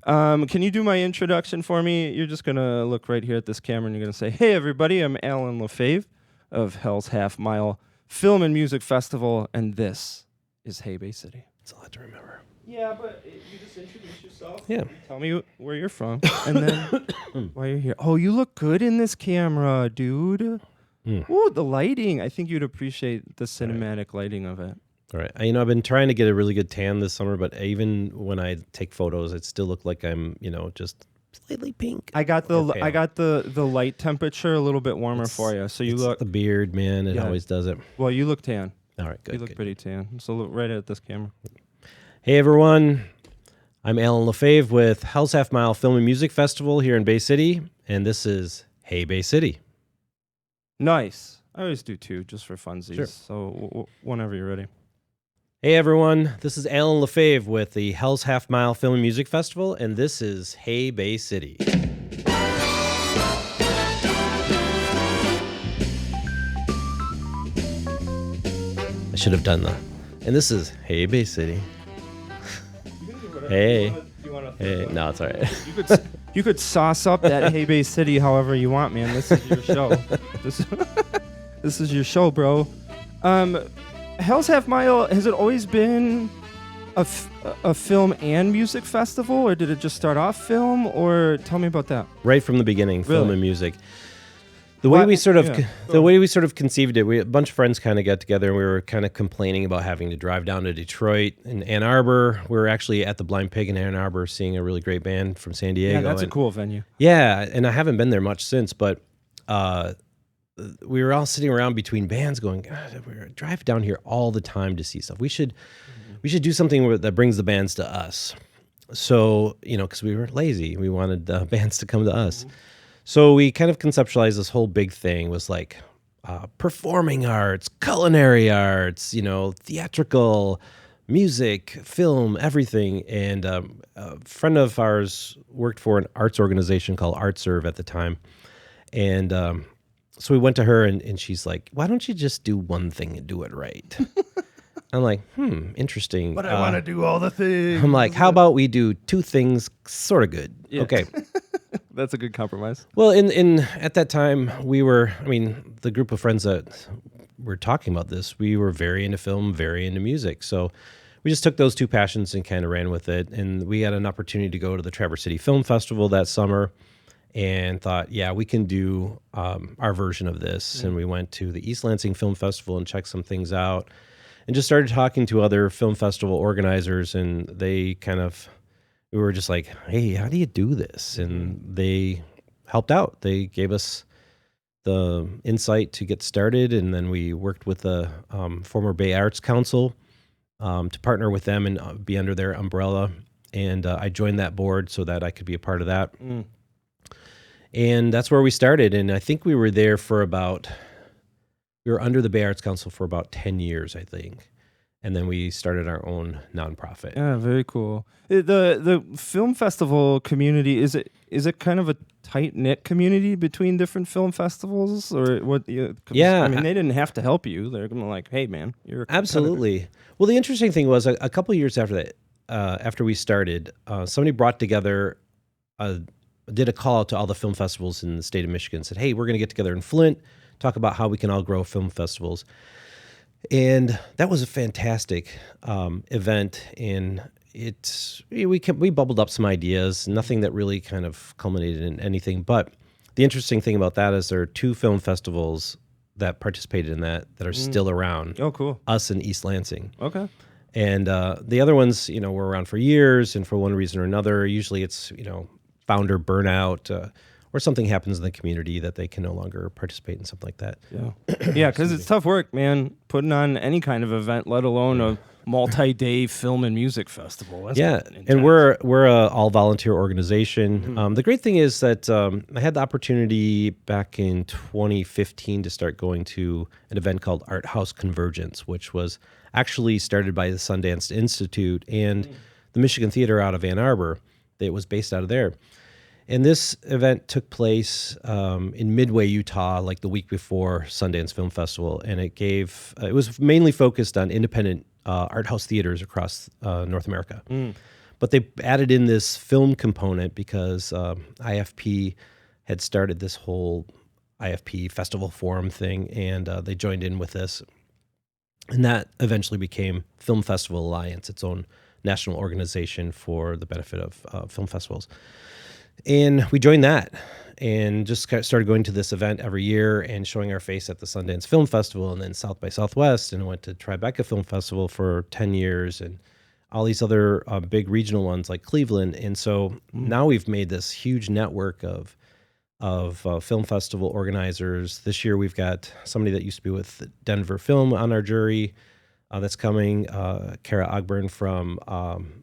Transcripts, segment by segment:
Can you do my introduction for me? You're just going to look right here at this camera and you're going to say, hey, everybody, I'm Alan LaFave of Hell's Half Mile Film and Music Festival, and this is Hey Bay City. It's a lot to remember. Yeah, but you just introduce yourself. Yeah. Tell me where you're from, and then why you're here. Oh, you look good in this camera, dude. Ooh, the lighting. I think you'd appreciate the cinematic lighting of it. All right. I've been trying to get a really good tan this summer, but even when I take photos, it still look like I'm, just slightly pink. I got the light temperature a little bit warmer for you. So you look the beard, man. It always does it. Well, you look tan. All right, good. You look pretty tan. So look right at this camera. Hey everyone. I'm Alan LaFave with Hell's Half Mile Film and Music Festival here in Bay City, and this is Hey Bay City. Nice. I always do two, just for funsies. Sure. So whenever you're ready. Hey everyone, this is Alan LaFave with the Hell's Half Mile Film and Music Festival, and this is Hey Bay City. I should have done that. And this is Hey Bay City. Hey. Hey. No, it's all right. You could sauce up that Hey Bay City however you want, man. This is your show. This is your show, bro. Hell's Half Mile, has it always been a film and music festival, or did it just start off film, or tell me about that? Right from the beginning, film Really? and music. The way we sort of conceived it, a bunch of friends kind of got together and we were kind of complaining about having to drive down to Detroit and Ann Arbor. We were actually at the Blind Pig in Ann Arbor seeing a really great band from San Diego. Yeah, that's a cool venue. Yeah, and I haven't been there much since, but we were all sitting around between bands going, God, we drive down here all the time to see stuff. We should do something that brings the bands to us. So, because we were lazy, we wanted the bands to come to us. Mm-hmm. So we kind of conceptualized this whole big thing was like performing arts, culinary arts, theatrical, music, film, everything. And a friend of ours worked for an arts organization called ArtServe at the time. And so we went to her and she's like, why don't you just do one thing and do it right? I'm like, interesting. But I want to do all the things. I'm like, how about we do two things sort of good? Yeah. Okay. That's a good compromise. Well, at that time, the group of friends that were talking about this, we were very into film, very into music. So we just took those two passions and kind of ran with it. And we had an opportunity to go to the Traverse City Film Festival that summer and thought, yeah, we can do our version of this. Yeah. And we went to the East Lansing Film Festival and checked some things out and just started talking to other film festival organizers. And we were just like, hey, how do you do this? And they helped out. They gave us the insight to get started. And then we worked with the former Bay Arts Council to partner with them and be under their umbrella. And I joined that board so that I could be a part of that. Mm. And that's where we started. And I think we were there we were under the Bay Arts Council for about 10 years, I think. And then we started our own nonprofit. Yeah, very cool. The film festival community, is it kind of a tight-knit community between different film festivals, or what? Yeah, they didn't have to help you. They're gonna like, hey man, you're a absolutely. Well, the interesting thing was a couple of years after that, after we started, somebody brought together, did a call out to all the film festivals in the state of Michigan. Said, hey, we're going to get together in Flint, talk about how we can all grow film festivals. And that was a fantastic event, and we bubbled up some ideas, nothing that really kind of culminated in anything. But the interesting thing about that is there are two film festivals that participated in that are still around. Oh, cool. Us and East Lansing. Okay. And the other ones, were around for years, and for one reason or another, usually it's, founder burnout, or something happens in the community that they can no longer participate in something like that. Yeah, yeah, because it's tough work, man, putting on any kind of event, let alone a multi-day film and music festival. That's and we're a all-volunteer organization. Mm-hmm. The great thing is that I had the opportunity back in 2015 to start going to an event called Art House Convergence, which was actually started by the Sundance Institute and the Michigan Theater out of Ann Arbor. It was based out of there. And this event took place in Midway, Utah, like the week before Sundance Film Festival, and it was mainly focused on independent art house theaters across North America. But they added in this film component because IFP had started this whole IFP Festival Forum thing, and they joined in with this. And that eventually became Film Festival Alliance, its own national organization for the benefit of film festivals. And we joined that and just started going to this event every year and showing our face at the Sundance Film Festival and then South by Southwest, and went to Tribeca Film Festival for 10 years and all these other big regional ones like Cleveland. And so now we've made this huge network of film festival organizers. This year we've got somebody that used to be with Denver Film on our jury that's coming. Kara Ogburn from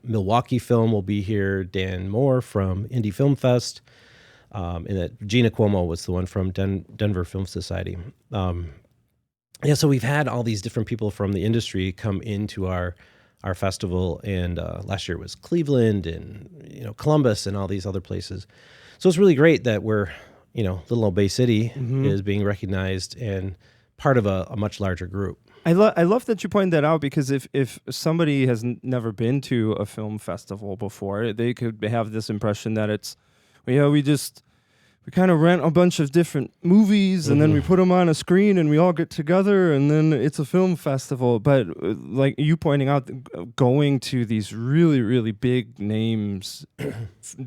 Milwaukee Film will be here. Dan Moore from Indie Film Fest. And that Gina Cuomo was the one from Denver Film Society. So we've had all these different people from the industry come into our festival, and last year it was Cleveland and Columbus and all these other places. So it's really great that we're little old Bay City is being recognized and part of a much larger group. I love that you pointed that out, because if somebody has never been to a film festival before, they could have this impression that it's, we kind of rent a bunch of different movies and then we put them on a screen and we all get together and then it's a film festival. But like you pointing out, going to these really, really big names,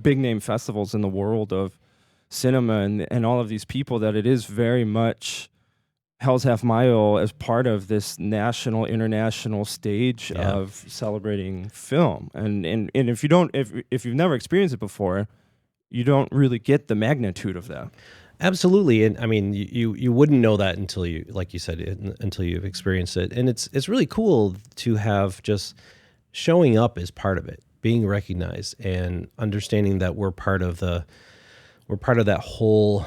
big name festivals in the world of cinema and all of these people, that it is very much Hell's Half Mile as part of this national, international stage of celebrating film. And if you've never experienced it before, you don't really get the magnitude of that. Absolutely. And I mean, you wouldn't know that until you, like you said, until you've experienced it. And it's really cool to have just showing up as part of it, being recognized and understanding that we're part of that whole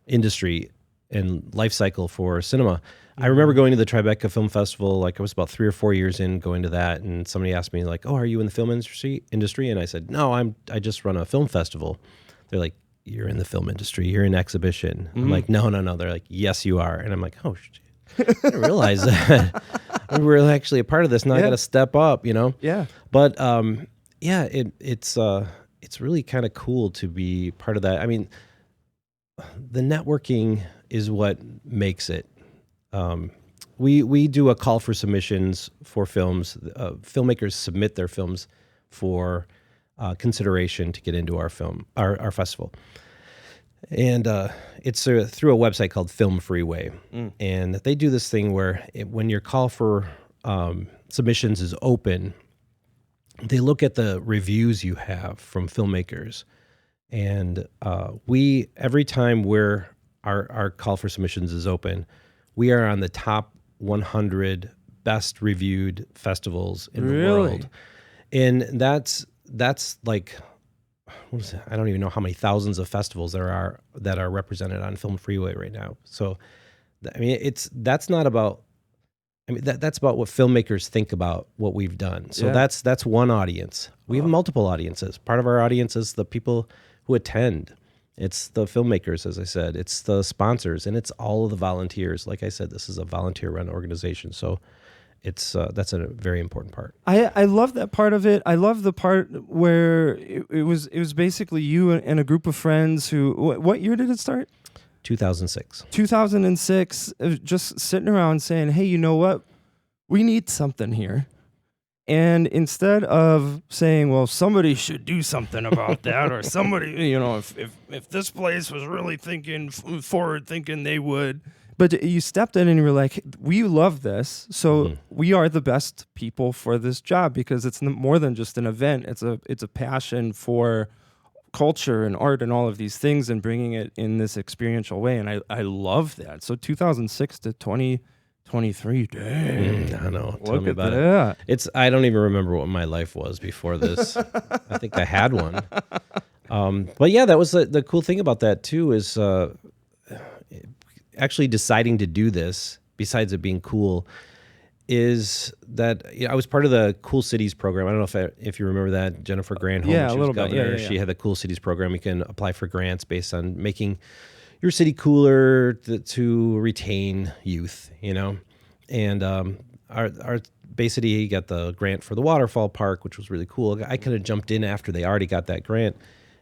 industry and life cycle for cinema. I remember going to the Tribeca Film Festival, like I was about 3 or 4 years in going to that, and somebody asked me like, "Oh, are you in the film industry?" And I said, "No, I just run a film festival." They're like, "You're in the film industry. You're in exhibition." I'm like, "No." They're like, "Yes, you are." And I'm like, "Oh, shit. I didn't realize that we're actually a part of this. Now I got to step up, Yeah. But it's really kind of cool to be part of that. I mean, the networking is what makes it. We do a call for submissions for films. Filmmakers submit their films for consideration to get into our festival. And it's through a website called Film Freeway. And they do this thing where when your call for submissions is open, they look at the reviews you have from filmmakers. And every time our call for submissions is open, we are on the top 100 best reviewed festivals in the world. And that's like, what is it? I don't even know how many thousands of festivals there are that are represented on Film Freeway right now. So, I mean, that's about what filmmakers think about what we've done. So that's one audience. We have multiple audiences. Part of our audience is the people who attend. It's the filmmakers, as I said. It's the sponsors, and it's all of the volunteers. Like I said, this is a volunteer-run organization, so that's a very important part. I love that part of it. I love the part where it was basically you and a group of friends who. What year did it start? 2006. 2006. Just sitting around saying, "Hey, you know what? We need something here." And instead of saying, well, somebody should do something about that, or somebody, if this place was really forward thinking, they would. But you stepped in and you were like, we love this. So we are the best people for this job, because it's more than just an event. It's a passion for culture and art and all of these things, and bringing it in this experiential way. And I love that. So 2006 to 2023, dang. I know. Tell Look me at about that. it. I don't even remember what my life was before this. I think I had one. But yeah, that was the cool thing about that too, is actually deciding to do this, besides it being cool, is that I was part of the Cool Cities program. I don't know if you remember that. Jennifer Granholm, Yeah, she a was little bit. governor. Yeah. She had the Cool Cities program. You can apply for grants based on making your city cooler to retain youth, And our Bay City got the grant for the waterfall park, which was really cool. I could have jumped in after they already got that grant.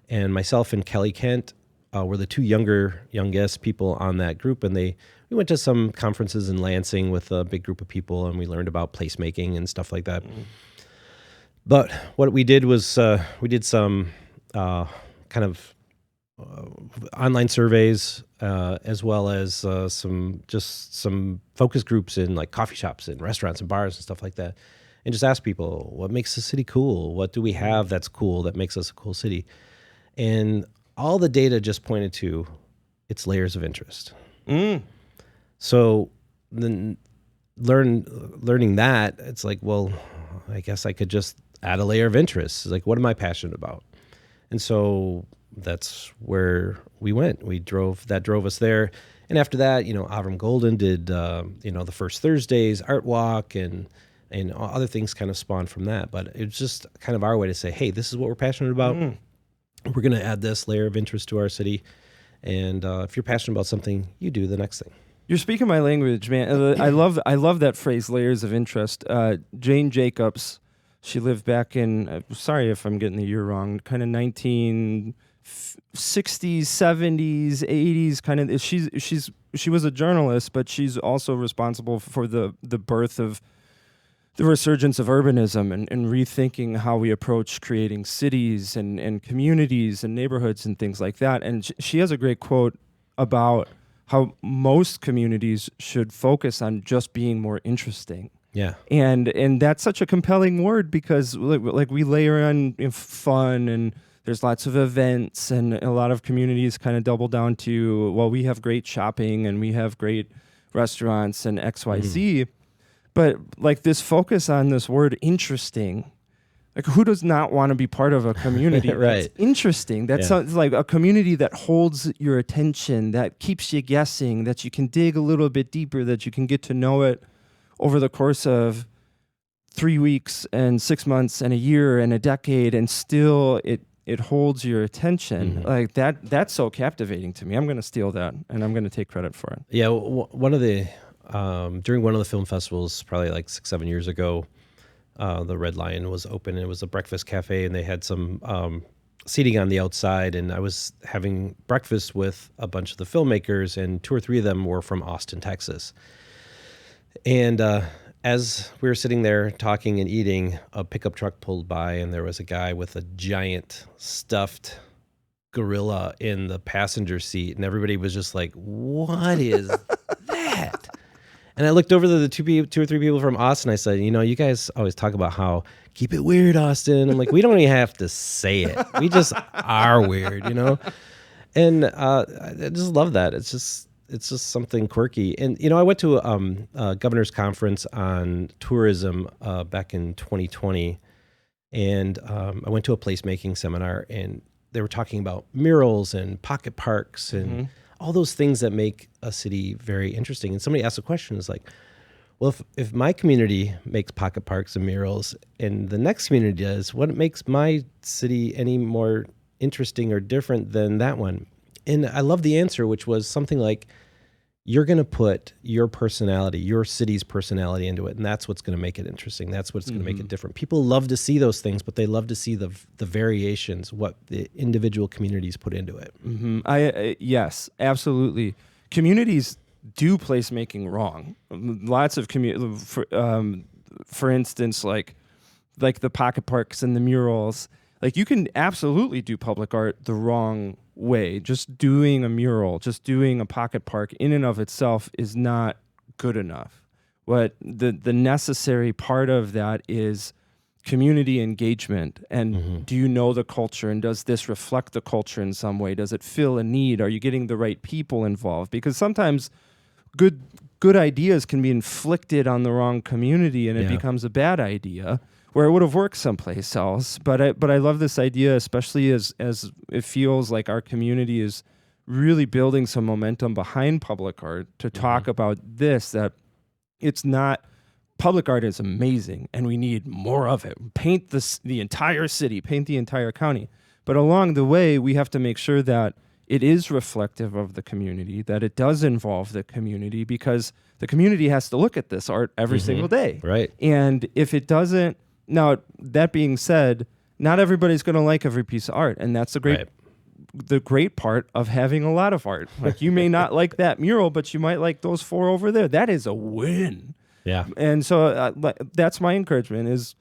And myself and Kelly Kent were the two youngest people on that group. And we went to some conferences in Lansing with a big group of people, and we learned about placemaking and stuff like that. But what we did was we did some kind of online surveys, as well as some focus groups in like coffee shops and restaurants and bars and stuff like that, and just ask people, what makes the city cool? What do we have that's cool that makes us a cool city? And all the data just pointed to its layers of interest. So then learning that, it's like, well, I guess I could just add a layer of interest. It's like, what am I passionate about? And so that's where we went. That drove us there. And after that, Avram Golden did, the First Thursdays art walk, and other things kind of spawned from that. But it was just kind of our way to say, hey, this is what we're passionate about. We're going to add this layer of interest to our city. And if you're passionate about something, you do the next thing. You're speaking my language, man. I love that phrase, layers of interest. Jane Jacobs, she lived back in, sorry if I'm getting the year wrong, kind of 1960s, 70s, 80s, kind of. She was a journalist, but she's also responsible for the birth of the resurgence of urbanism and rethinking how we approach creating cities and communities and neighborhoods and things like that. And she has a great quote about how most communities should focus on just being more interesting. Yeah. And that's such a compelling word, because like we layer on fun, and there's lots of events, and a lot of communities kind of double down to, well, we have great shopping and we have great restaurants and XYZ. But like this focus on this word interesting, like who does not want to be part of a community right. that's interesting? That sounds like a community that holds your attention, that keeps you guessing, that you can dig a little bit deeper, that you can get to know it over the course of 3 weeks and 6 months and a year and a decade, and still it holds your attention. Like that's so captivating to me. I'm going to steal that, and I'm going to take credit for it. Yeah, one of the during one of the film festivals, probably like 6-7 years ago, the Red Lion was open. It was a breakfast cafe, and they had some seating on the outside. And I was having breakfast with a bunch of the filmmakers, and 2 or 3 of them were from Austin, Texas. And as we were sitting there talking and eating, a pickup truck pulled by, and there was a guy with a giant stuffed gorilla in the passenger seat, and everybody was just like, "What is that?" And I looked over to the 2 or 3 people from Austin. I said, you guys always talk about how keep it weird, Austin. I'm like, we don't even have to say it. We just are weird, And I just love that. It's just something quirky. And I went to a governor's conference on tourism back in 2020, and I went to a placemaking seminar, and they were talking about murals and pocket parks and all those things that make a city very interesting. And somebody asked a question, is like, well, if my community makes pocket parks and murals, and the next community does, what makes my city any more interesting or different than that one? And I love the answer, which was something like, you're going to put your personality, your city's personality into it, and that's what's going to make it interesting. That's what's going to make it different. People love to see those things, but they love to see the variations, what the individual communities put into it. Yes, absolutely. Communities do placemaking wrong. Lots of for instance, like the pocket parks and the murals. Like you can absolutely do public art the wrong way. Just doing a mural, just doing a pocket park in and of itself is not good enough. What the necessary part of that is community engagement. And do you know the culture? And does this reflect the culture in some way? Does it fill a need? Are you getting the right people involved? Because sometimes good ideas can be inflicted on the wrong community, and it becomes a bad idea where it would have worked someplace else. But I love this idea, especially as it feels like our community is really building some momentum behind public art to talk about this, that it's not, public art is amazing and we need more of it. Paint the entire city, paint the entire county. But along the way, we have to make sure that it is reflective of the community, that it does involve the community, because the community has to look at this art every single day. Right. And if it doesn't, now that being said, not everybody's going to like every piece of art, and that's the great part of having a lot of art. Like, you may not like that mural, but you might like those 4 over there. That is a win. Yeah. And so that's my encouragement is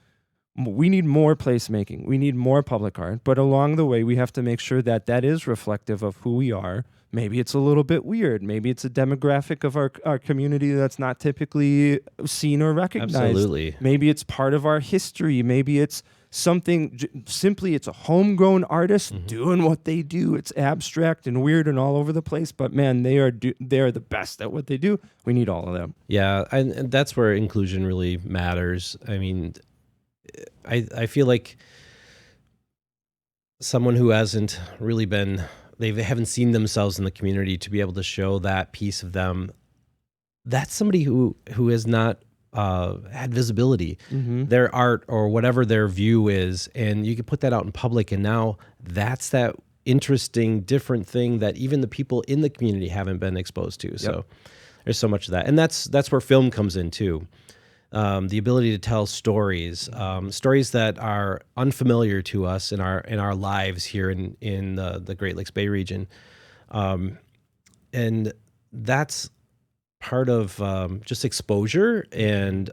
we need more placemaking. We need more public art. But along the way, we have to make sure that that is reflective of who we are. Maybe it's a little bit weird. Maybe it's a demographic of our community that's not typically seen or recognized. Absolutely. Maybe it's part of our history. Maybe it's something, simply it's a homegrown artist doing what they do. It's abstract and weird and all over the place, but man, they are the best at what they do. We need all of them. Yeah, and that's where inclusion really matters. I mean, I feel like someone who hasn't really they haven't seen themselves in the community to be able to show that piece of them, that's somebody who has not had visibility, their art or whatever their view is, and you can put that out in public, and now that's that interesting, different thing that even the people in the community haven't been exposed to. Yep. So there's so much of that, and that's where film comes in too. The ability to tell stories, stories that are unfamiliar to us in our lives here in the Great Lakes Bay region, and that's part of just exposure, and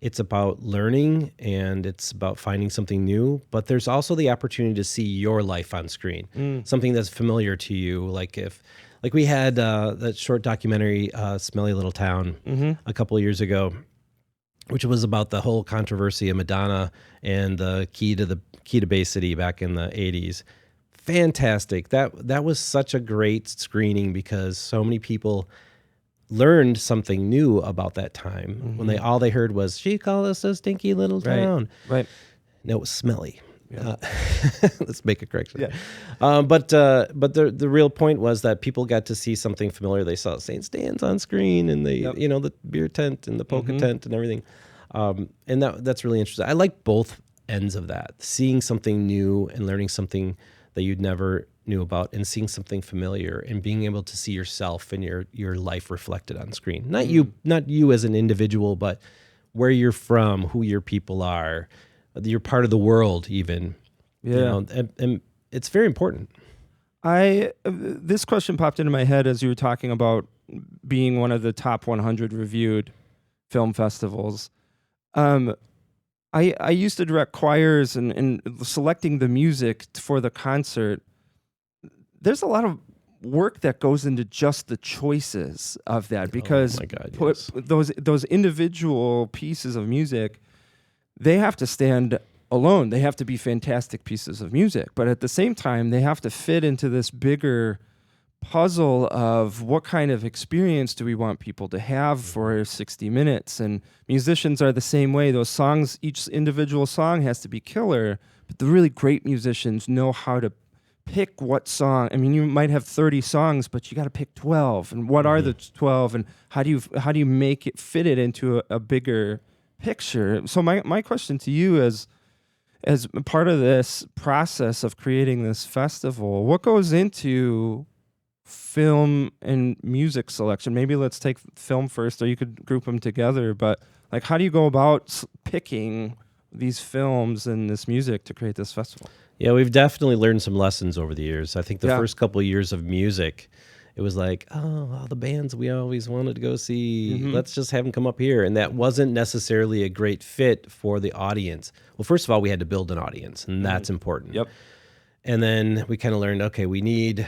it's about learning, and it's about finding something new. But there's also the opportunity to see your life on screen, something that's familiar to you. Like we had that short documentary, "Smelly Little Town," a couple of years ago, which was about the whole controversy of Madonna and the key to Bay City back in the 80s. Fantastic. That was such a great screening because so many people learned something new about that time when all they heard was, "She called us a stinky little town." Right. No, it was smelly. Yeah. Let's make a correction. Yeah. But the real point was that people got to see something familiar. They saw St. Stan's on screen, and the beer tent and the polka tent and everything. And that's really interesting. I like both ends of that, seeing something new and learning something that you'd never knew about, and seeing something familiar and being able to see yourself and your life reflected on screen. Not you as an individual, but where you're from, who your people are, you're part of the world even. Yeah. And it's very important. This question popped into my head as you were talking about being one of the top 100 reviewed film festivals. I used to direct choirs and selecting the music for the concert. There's a lot of work that goes into just the choices of that, because those individual pieces of music, they have to stand alone. They have to be fantastic pieces of music, but at the same time, they have to fit into this bigger puzzle of what kind of experience do we want people to have for 60 minutes. And musicians are the same way. Those songs, each individual song has to be killer, but the really great musicians know how to pick what song. I mean, you might have 30 songs, but you got to pick 12. And what are the 12? And how do you make it fit it into a bigger picture? So my question to you is, as part of this process of creating this festival, what goes into film and music selection? Maybe let's take film first, or you could group them together. But like, how do you go about picking these films and this music to create this festival? Yeah, we've definitely learned some lessons over the years. I think the first couple of years of music, it was like, all the bands we always wanted to go see, let's just have them come up here. And that wasn't necessarily a great fit for the audience. Well, first of all, we had to build an audience, and that's important. Yep. And then we kind of learned, okay, we need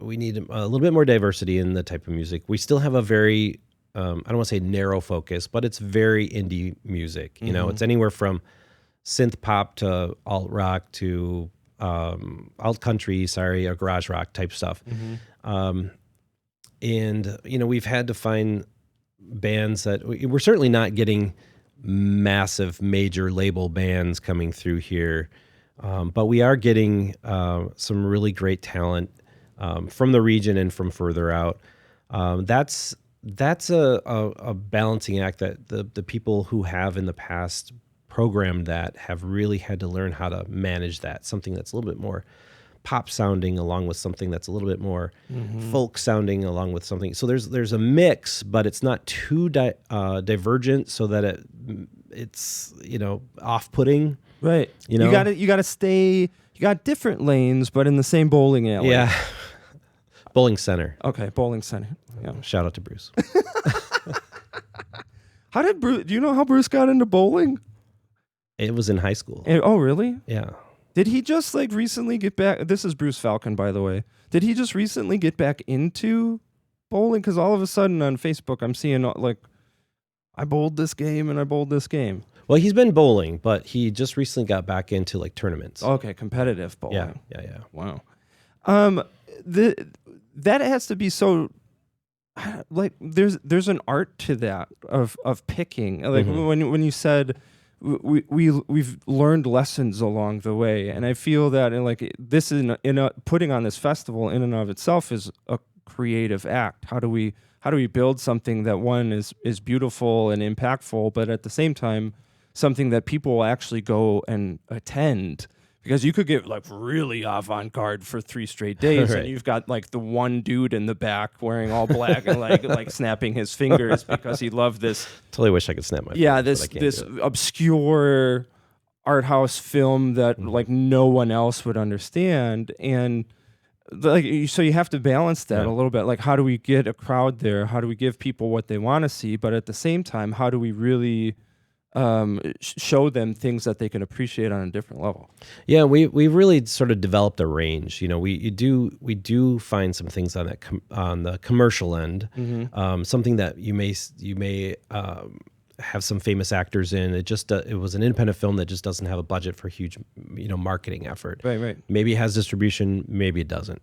a little bit more diversity in the type of music. We still have a very, I don't want to say narrow focus, but it's very indie music. You know, it's anywhere from synth pop to alt rock to alt country, or garage rock type stuff. And, we've had to find bands that we're certainly not getting massive major label bands coming through here. But we are getting some really great talent from the region and from further out. That's a balancing act that the people who have in the past programmed that have really had to learn how to manage that, something that's a little bit more pop sounding along with something that's a little bit more folk sounding along with something. So there's a mix, but it's not too divergent so that it's off-putting. Right. You know? You gotta stay. You got different lanes, but in the same bowling alley. Yeah. Bowling center. Okay, bowling center. Yeah. Shout out to Bruce. How did Bruce? Do you know how Bruce got into bowling? It was in high school. Oh, really? Yeah. Did he just like recently get back? This is Bruce Falcon, by the way. Did he just recently get back into bowling? Because all of a sudden on Facebook, I'm seeing like, I bowled this game and I bowled this game. Well, he's been bowling, but he just recently got back into like tournaments. Okay, competitive bowling. Yeah. Wow. That has to be so. Like there's an art to that of picking. Like when you said we've learned lessons along the way, and I feel that this is putting on this festival in and of itself is a creative act. How do we build something that one is beautiful and impactful, but at the same time something that people will actually go and attend? Because you could get like really avant-garde for 3 straight days, right. And you've got like the one dude in the back wearing all black and like snapping his fingers because he loved this. Totally wish I could snap my fingers. This obscure art house film that like no one else would understand, and so you have to balance that a little bit. Like, how do we get a crowd there? How do we give people what they want to see? But at the same time, how do we really show them things that they can appreciate on a different level? Yeah, we really sort of developed a range. We do find some things on that on the commercial end, something that you may have some famous actors in. It was an independent film that just doesn't have a budget for huge marketing effort. Right. Maybe it has distribution, maybe it doesn't.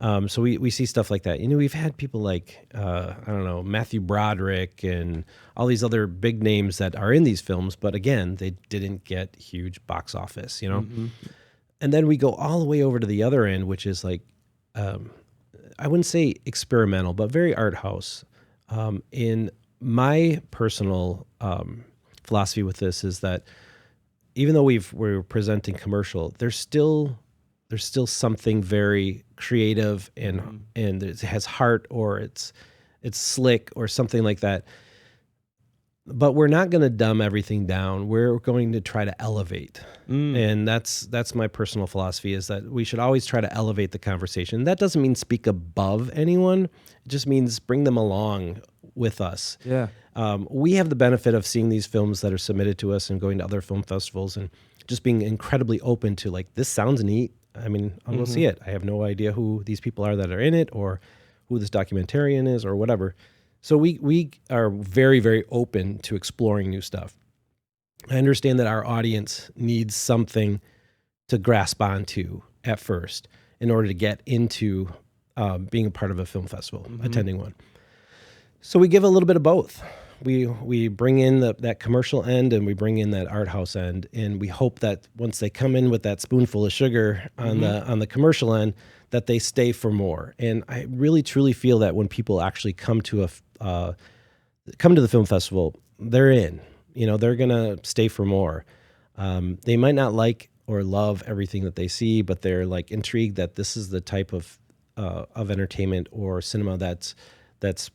So we see stuff like that. We've had people like, I don't know, Matthew Broderick and all these other big names that are in these films, but again, they didn't get huge box office, And then we go all the way over to the other end, which is like, I wouldn't say experimental, but very art house. In my personal philosophy with this is that even though we're presenting commercial, there's still something very creative and it has heart, or it's slick or something like that. But we're not going to dumb everything down. We're going to try to elevate. And that's my personal philosophy, is that we should always try to elevate the conversation. That doesn't mean speak above anyone. It just means bring them along with us. Yeah. We have the benefit of seeing these films that are submitted to us and going to other film festivals and just being incredibly open to like, this sounds neat. I mean, I'll go see it. I have no idea who these people are that are in it, or who this documentarian is, or whatever. So we are very, very open to exploring new stuff. I understand that our audience needs something to grasp onto at first in order to get into being a part of a film festival, attending one. So we give a little bit of both. We bring in that commercial end, and we bring in that art house end, and we hope that once they come in with that spoonful of sugar on the commercial end, that they stay for more. And I really truly feel that when people actually come to the film festival, they're in. They're gonna stay for more. They might not like or love everything that they see, but they're like intrigued that this is the type of entertainment or cinema that's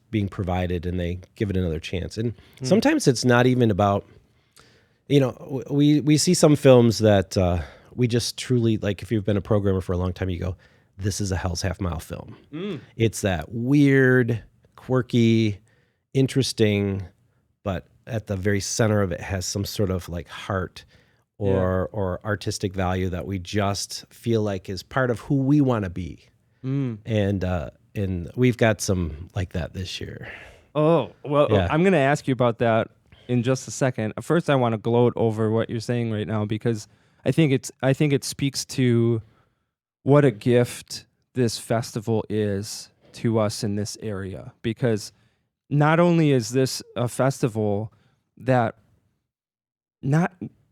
being provided, and they give it another chance. And sometimes it's not even about, we see some films that we just truly, like, if you've been a programmer for a long time, you go, this is a Hell's Half Mile film. It's that weird, quirky, interesting, but at the very center of it has some sort of like heart or artistic value that we just feel like is part of who we want to be. And we've got some like that this year. Oh, well, yeah. I'm going to ask you about that in just a second. First, I want to gloat over what you're saying right now, because I think it speaks to what a gift this festival is to us in this area. Because not only is this a festival that I'm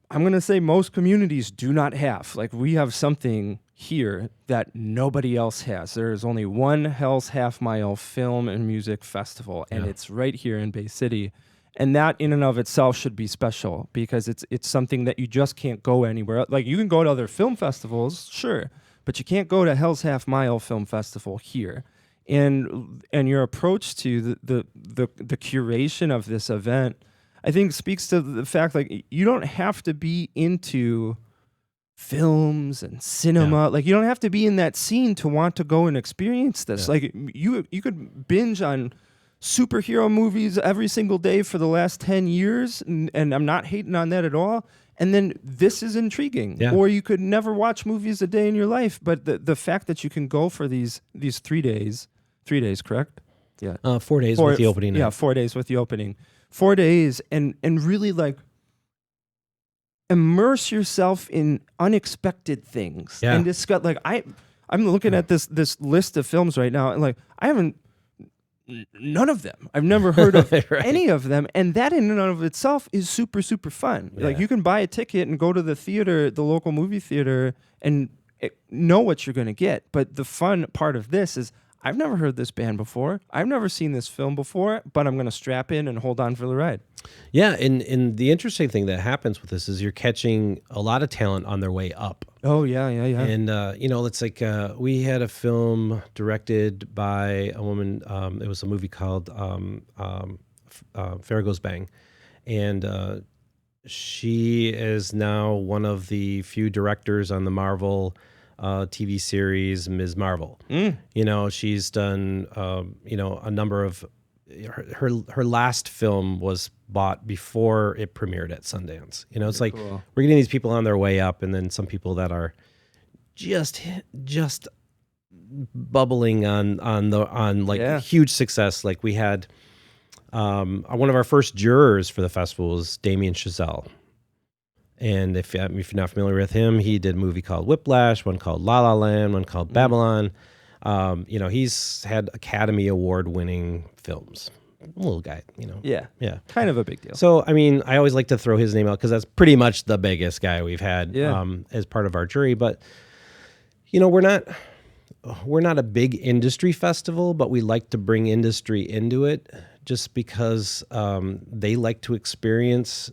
going to say most communities do not have. Like, we have something here that nobody else has. There is only one Hell's Half Mile film and music festival, and it's right here in Bay City. And that in and of itself should be special, because it's something that you just can't go anywhere. Like, you can go to other film festivals, sure, but but you can't go to Hell's Half Mile Film Festival here. And your approach to the curation of this event, I think, speaks to the fact, like, you don't have to be into films and cinema. Like, you don't have to be in that scene to want to go and experience this. Like, you could binge on superhero movies every single day for the last 10 years, and I'm not hating on that at all. And then this is intriguing. Yeah. Or you could never watch movies a day in your life, but the fact that you can go for these 3 days, 3 days, correct? Yeah. 4 days with the opening night. Yeah, 4 days with the opening. 4 days, and really, like, immerse yourself in unexpected things. Yeah. And discuss, like, I'm looking at this list of films right now, and, like, I haven't, none of them. I've never heard of Right. any of them, and that in and of itself is super, super fun. Yeah. Like, you can buy a ticket and go to the theater, the local movie theater, and know what you're going to get. But the fun part of this is, I've never heard this band before. I've never seen this film before, but I'm going to strap in and hold on for the ride. Yeah, and the interesting thing that happens with this is you're catching a lot of talent on their way up. Oh, yeah. And, it's like we had a film directed by a woman. It was a movie called Farrah Goes Bang. And she is now one of the few directors on the Marvel TV series Ms. Marvel. She's done, a number of... Her last film was bought before it premiered at Sundance. It's like cool. We're getting these people on their way up, and then some people that are just bubbling on huge success. Like we had one of our first jurors for the festival was Damien Chazelle. And if you're not familiar with him, he did a movie called Whiplash, one called La La Land, one called Babylon. He's had Academy Award winning films. Little guy, Yeah. Yeah. Kind of a big deal. So, I always like to throw his name out because that's pretty much the biggest guy we've had as part of our jury. But, we're not a big industry festival, but we like to bring industry into it just because they like to experience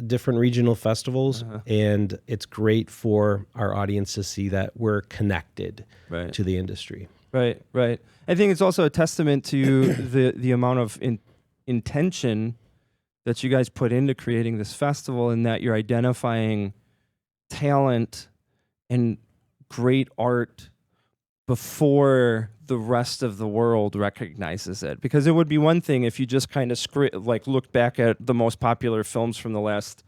different regional festivals, and it's great for our audience to see that we're connected to the industry. Right. I think it's also a testament to the amount of intention that you guys put into creating this festival, and that you're identifying talent and great art before the rest of the world recognizes it. Because it would be one thing if you just kind of looked back at the most popular films from the last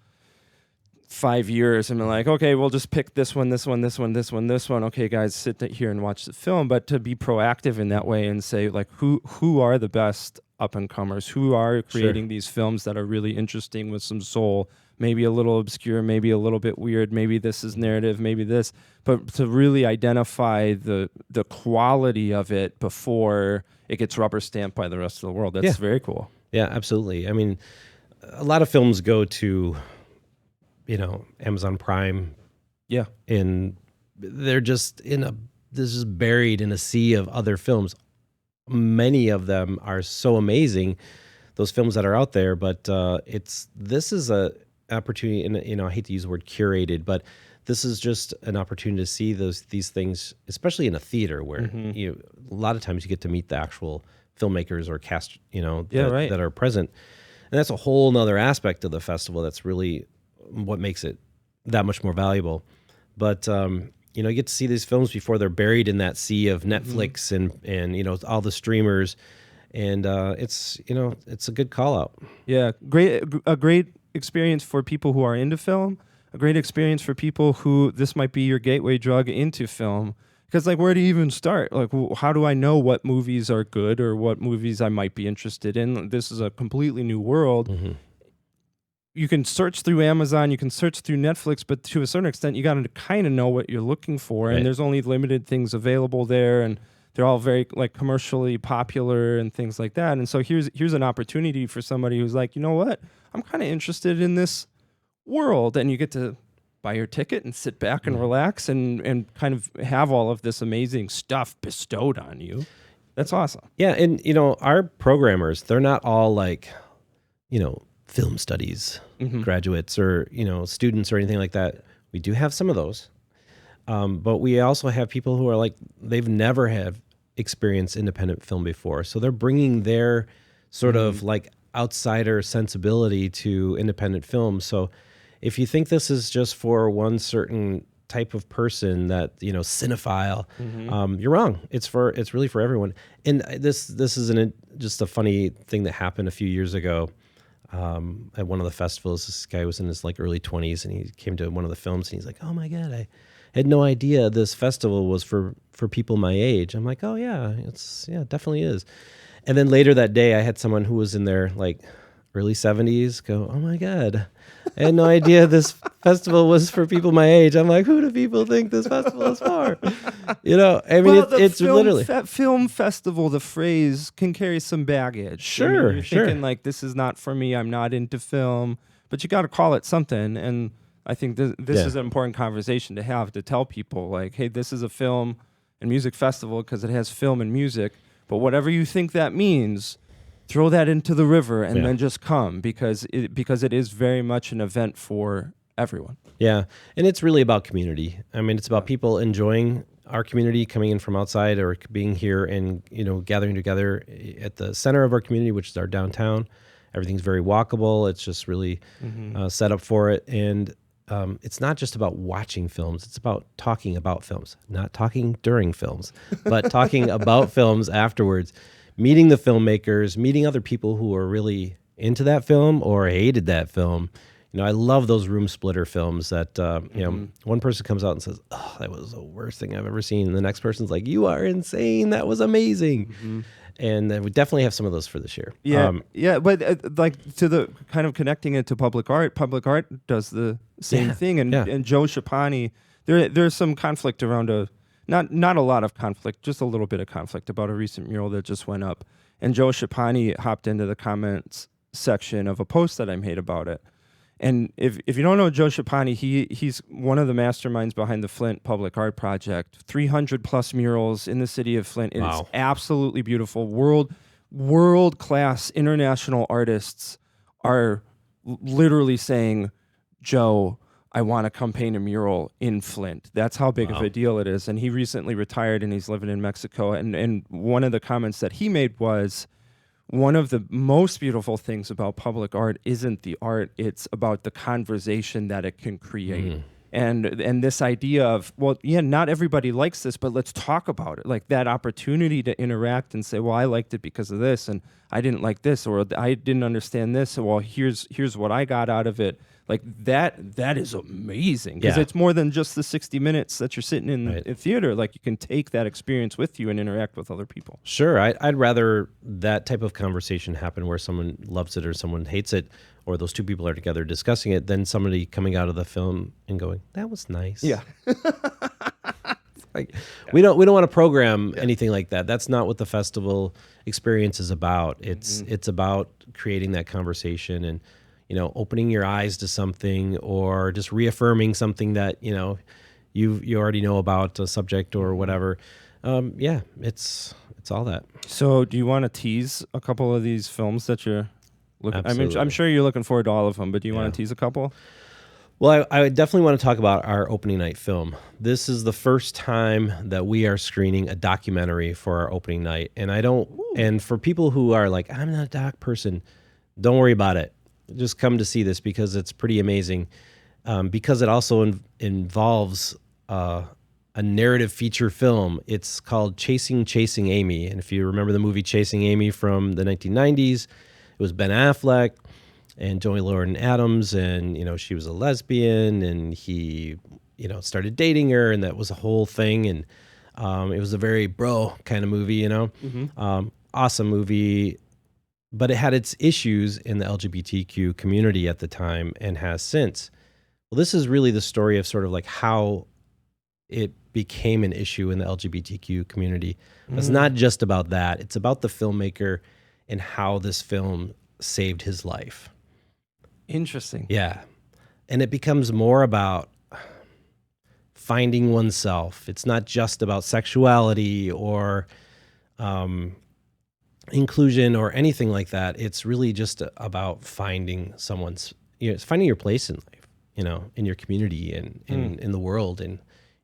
5 years and been like, okay, we'll just pick this one. Okay, guys, sit here and watch the film. But to be proactive in that way and say, like, who are the best up and comers? Who are creating these films that are really interesting with some soul? Maybe a little obscure, maybe a little bit weird. Maybe this is narrative, maybe this. But to really identify the quality of it before it gets rubber stamped by the rest of the world. That's very cool. Yeah, absolutely. A lot of films go to Amazon Prime. Yeah. And they're just this is buried in a sea of other films. Many of them are so amazing, those films that are out there, but this is a opportunity, and I hate to use the word curated, but this is just an opportunity to see these things, especially in a theater where a lot of times you get to meet the actual filmmakers or cast, that are present. And that's a whole nother aspect of the festival that's really what makes it that much more valuable. But you get to see these films before they're buried in that sea of Netflix and all the streamers, and it's a good call out. Yeah, a great experience for people who are into film. A great experience for people who this might be your gateway drug into film. Because, like, where do you even start? Like, how do I know what movies are good or what movies I might be interested in? This is a completely new world. You can search through Amazon, you can search through Netflix, but to a certain extent, you got to kind of know what you're looking for. And there's only limited things available there, and they're all very, like, commercially popular and things like that. And so here's an opportunity for somebody who's like, you know what? I'm kind of interested in this world. And you get to buy your ticket and sit back and relax and kind of have all of this amazing stuff bestowed on you. That's awesome. Yeah, and, our programmers, they're not all like, film studies graduates or, students or anything like that. We do have some of those. But we also have people who are like, they've never have experienced independent film before. So they're bringing their sort of like outsider sensibility to independent film. So if you think this is just for one certain type of person, that, you know, cinephile, you're wrong. It's really for everyone. And this isn't just a funny thing that happened a few years ago. At one of the festivals, this guy was in his like early 20s, and he came to one of the films, and he's like, "Oh my God, I had no idea this festival was for people my age." I'm like, "Oh yeah, it definitely is." And then later that day, I had someone who was in their like early 70s go, "Oh my God, I had no idea this festival was for people my age." I'm like, "Who do people think this festival is for?" You know, I mean, Well, it's literally film festival. The phrase can carry some baggage. Sure, you're sure. thinking like, this is not for me. I'm not into film, but you got to call it something. And I think this is an important conversation to have, to tell people like, hey, this is a film and music festival because it has film and music. But whatever you think that means, throw that into the river and then just come, because it is very much an event for everyone. Yeah, and it's really about community. I mean, it's about people enjoying our community, coming in from outside or being here and, you know, gathering together at the center of our community, which is our downtown. Everything's very walkable. It's just really set up for it. And it's not just about watching films. It's about talking about films, not talking during films, but talking about films afterwards, meeting the filmmakers, meeting other people who are really into that film or hated that film. You know, I love those room splitter films that, you know, one person comes out and says, "Oh, that was the worst thing I've ever seen." And the next person's like, "You are insane. That was amazing." And we definitely have some of those for this year. Yeah, but like, to the kind of connecting it to public art does the same thing. And Joe Schapani, there's some conflict around not a lot of conflict, just a little bit of conflict about a recent mural that just went up. And Joe Schapani hopped into the comments section of a post that I made about it. And if you don't know Joe Schapani, he's one of the masterminds behind the Flint Public Art Project. 300 plus murals in the city of Flint. It's absolutely beautiful. World class international artists are literally saying, "Joe, I want to come paint a mural in Flint." That's how big of a deal it is. And he recently retired and he's living in Mexico. And one of the comments that he made was, one of the most beautiful things about public art isn't the art, it's about the conversation that it can create. And this idea of, well, yeah, not everybody likes this, but let's talk about it. Like that opportunity to interact and say, well, I liked it because of this, and I didn't like this, or I didn't understand this. So, well, here's what I got out of it. Like that is amazing, because it's more than just the 60 minutes that you're sitting in theater. Like, you can take that experience with you and interact with other people. Sure. I'd rather that type of conversation happen where someone loves it or someone hates it, or those two people are together discussing it, than somebody coming out of the film and going, "That was nice." Yeah. Like, we don't want to program anything like that. That's not what the festival experience is about. It's about creating that conversation and, you know, opening your eyes to something, or just reaffirming something that, you know, you already know about a subject or whatever. It's all that. So, do you want to tease a couple of these films that you're looking? Absolutely. I'm sure you're looking forward to all of them, but do you want to tease a couple? Well, I would definitely want to talk about our opening night film. This is the first time that we are screening a documentary for our opening night, and and for people who are like, "I'm not a doc person," don't worry about it. Just come to see this, because it's pretty amazing. Because it also involves a narrative feature film. It's called Chasing Amy. And if you remember the movie Chasing Amy from the 1990s, it was Ben Affleck and Joey Lauren-Adams, and, you know, she was a lesbian, and he, you know, started dating her, and that was a whole thing. And it was a very bro kind of movie, you know. Awesome movie. But it had its issues in the LGBTQ community at the time, and has since. Well, this is really the story of sort of like how it became an issue in the LGBTQ community. It's not just about that. It's about the filmmaker and how this film saved his life. Interesting. Yeah. And it becomes more about finding oneself. It's not just about sexuality or inclusion or anything like that. It's really just about finding finding your place in life, you know, in your community and in the world. And,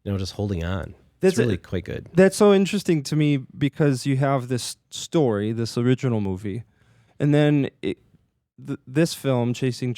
just holding on. That's It's really quite good. That's so interesting to me because you have this story, this original movie, and then this film, Chasing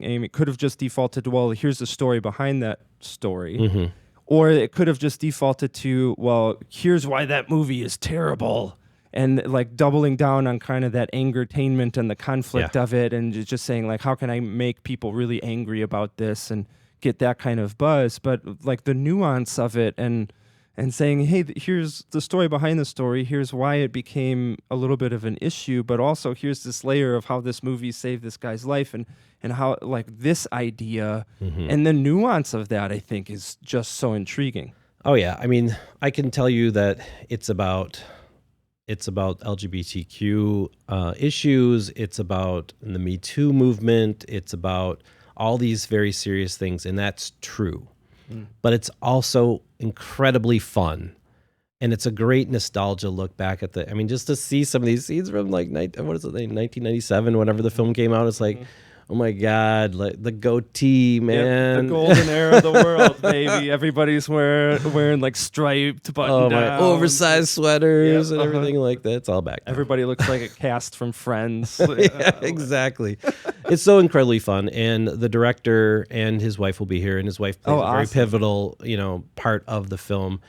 Amy, could have just defaulted to, well, here's the story behind that story. Mm-hmm. Or it could have just defaulted to, well, here's why that movie is terrible. And like doubling down on kind of that angertainment and the conflict of it, and just saying like, how can I make people really angry about this and get that kind of buzz? But like the nuance of it and saying, hey, here's the story behind the story. Here's why it became a little bit of an issue, but also here's this layer of how this movie saved this guy's life and how like this idea and the nuance of that, I think, is just so intriguing. Oh yeah, I mean, I can tell you that it's about LGBTQ issues. It's about the Me Too movement. It's about all these very serious things, and that's true. But it's also incredibly fun, and it's a great nostalgia look back at just to see some of these scenes from like 1997, whenever the film came out. It's like, oh my God, like the goatee, man. The golden era of the world, baby. Everybody's wearing like striped button down, oversized sweaters and everything like that. It's all back now. Everybody looks like a cast from Friends. Yeah, exactly. It's so incredibly fun, and the director and his wife will be here, and his wife plays a very pivotal, part of the film.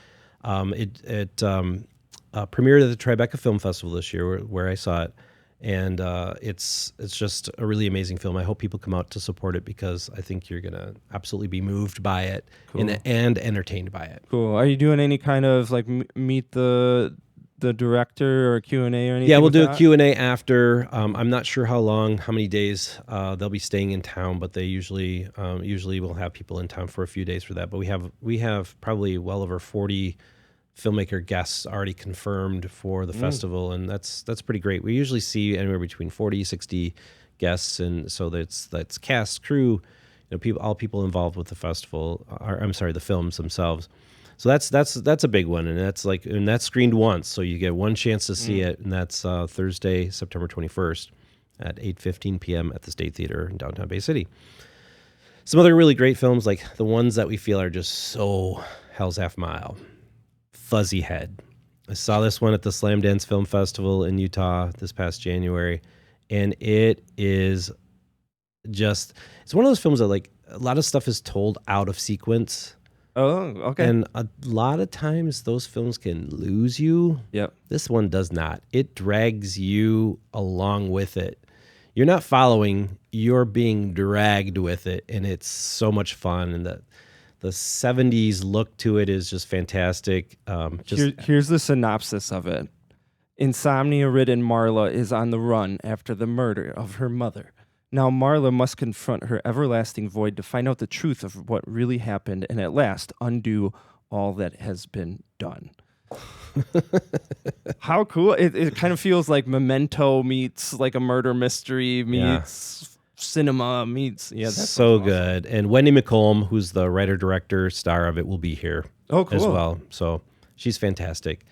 It premiered at the Tribeca Film Festival this year, where I saw it. And it's just a really amazing film. I hope people come out to support it because I think you're gonna absolutely be moved by it and entertained by it. Cool. Are you doing any kind of like meet the director or Q&A or anything? Yeah, we'll do a Q&A after. I'm not sure how many days they'll be staying in town, but they usually will have people in town for a few days for that. But we have probably well over 40 filmmaker guests already confirmed for the festival, and that's pretty great. We usually see anywhere between 40, 60 guests, and so that's cast, crew, all people involved with the festival. The films themselves. So that's a big one, and that's screened once, so you get one chance to see it, and that's Thursday, September 21st at 8:15 p.m. at the State Theater in downtown Bay City. Some other really great films, like the ones that we feel are just so Hell's Half Mile. Fuzzy Head. I saw this one at the Slam Dance Film Festival in Utah this past January, and it is just, it's one of those films that like a lot of stuff is told out of sequence. Oh, okay. And a lot of times those films can lose you. Yep. This one does not. It drags you along with it. You're not following, you're being dragged with it, and it's so much fun, and the 70s look to it is just fantastic. Here's the synopsis of it. Insomnia-ridden Marla is on the run after the murder of her mother. Now Marla must confront her everlasting void to find out the truth of what really happened and at last undo all that has been done. How cool. It kind of feels like Memento meets like a murder mystery meets... cinema meets that's so good. And Wendy McComb, who's the writer-director star of it, will be here as well. So she's fantastic.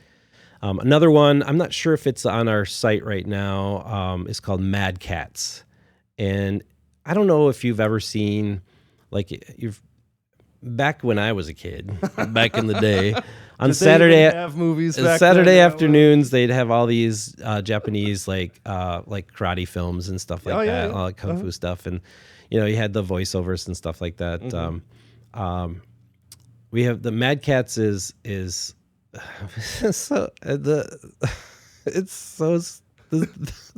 Another one, I'm not sure if it's on our site right now, is called Mad Cats. And I don't know if you've ever seen, back when I was a kid, back in the day, on Saturday afternoons, they'd have all these Japanese like karate films and stuff like that, all like kung fu stuff, and you had the voiceovers and stuff like that. We have the Mad Cats is so the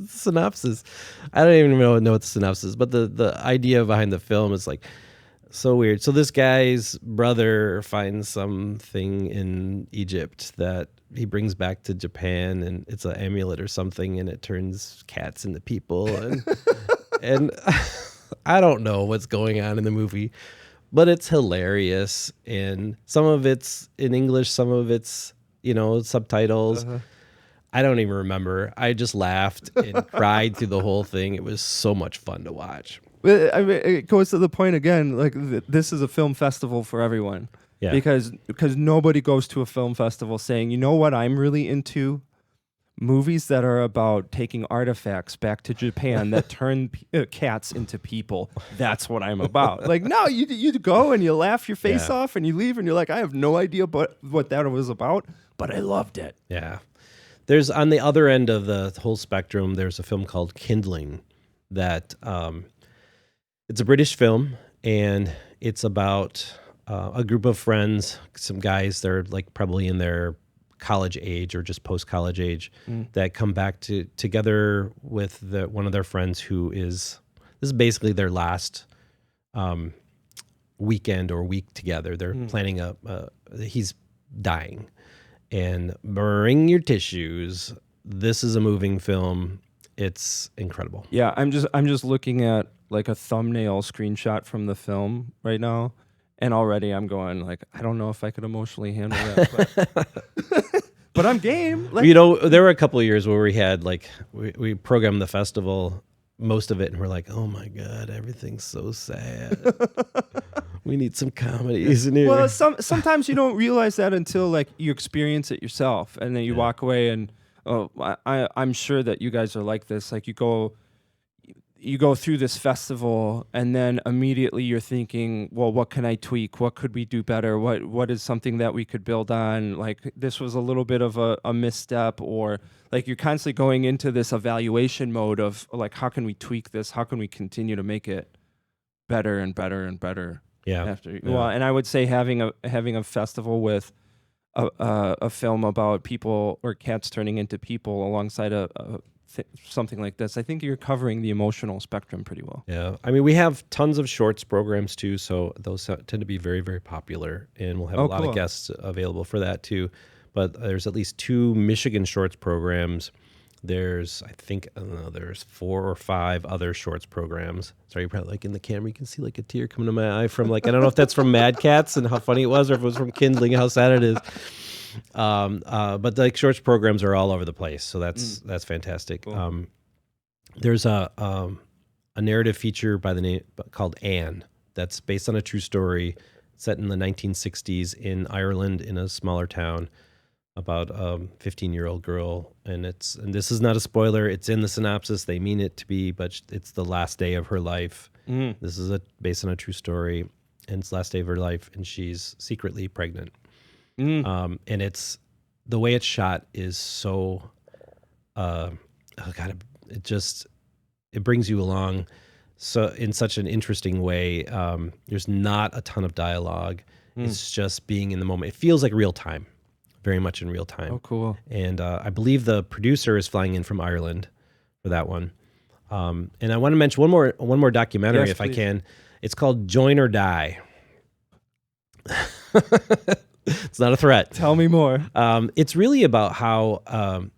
synopsis. I don't even know what the synopsis is, but the idea behind the film is like so weird. So this guy's brother finds something in Egypt that he brings back to Japan, and it's an amulet or something, and it turns cats into people, and I don't know what's going on in the movie, but it's hilarious, and some of it's in English, some of it's subtitles. I don't even remember. I just laughed and cried through the whole thing. It was so much fun to watch. I mean, it goes to the point again, like this is a film festival for everyone. Yeah. Because nobody goes to a film festival saying, you know what I'm really into? movies that are about taking artifacts back to Japan that turn cats into people. That's what I'm about. Like, no, you go and you laugh your face off and you leave and you're like, I have no idea what that was about, but I loved it. Yeah. There's on the other end of the whole spectrum, there's a film called Kindling that it's a British film, and it's about a group of friends, some guys, they're like probably in their college age or just post-college age, that come back together with one of their friends this is basically their last weekend or week together. They're planning he's dying. And bring your tissues. This is a moving film. It's incredible. Yeah, I'm just looking at like a thumbnail screenshot from the film right now, and already I'm going like, I don't know if I could emotionally handle that, but I'm game. Like, there were a couple of years where we had like we programmed the festival, most of it, and we're like, oh my god, everything's so sad. We need some comedies in here. Well, sometimes you don't realize that until like you experience it yourself, and then you walk away and I'm sure that you guys are like this. Like you go through this festival, and then immediately you're thinking, well, what can I tweak? What could we do better? What is something that we could build on? Like this was a little bit of a misstep, or like you're constantly going into this evaluation mode of like, how can we tweak this? How can we continue to make it better and better and better? Yeah. Well, and I would say having a festival with a film about people or cats turning into people alongside something like this, I think you're covering the emotional spectrum pretty well. Yeah, I mean, we have tons of shorts programs too, so those tend to be very, very popular, and we'll have a lot of guests available for that too. But there's at least 2 Michigan shorts programs. There's, I think, I don't know, there's 4 or 5 other shorts programs. Sorry, you're probably like in the camera, you can see like a tear coming to my eye from like, I don't know if that's from Mad Cats and how funny it was, or if it was from Kindling, how sad it is. But like shorts programs are all over the place, so that's fantastic. Cool. There's a narrative feature by the name called Anne that's based on a true story set in the 1960s in Ireland in a smaller town, about a 15-year-old girl, and this is not a spoiler. It's in the synopsis. They mean it to be, but it's the last day of her life. This is based on a true story, and it's the last day of her life, and she's secretly pregnant. And it's the way it's shot is so, it brings you along so in such an interesting way. There's not a ton of dialogue. It's just being in the moment. It feels like real time. Very much in real time. Oh, cool. And I believe the producer is flying in from Ireland for that one. And I want to mention one more documentary, if please. I can. It's called Join or Die. It's not a threat. Tell me more. It's really about how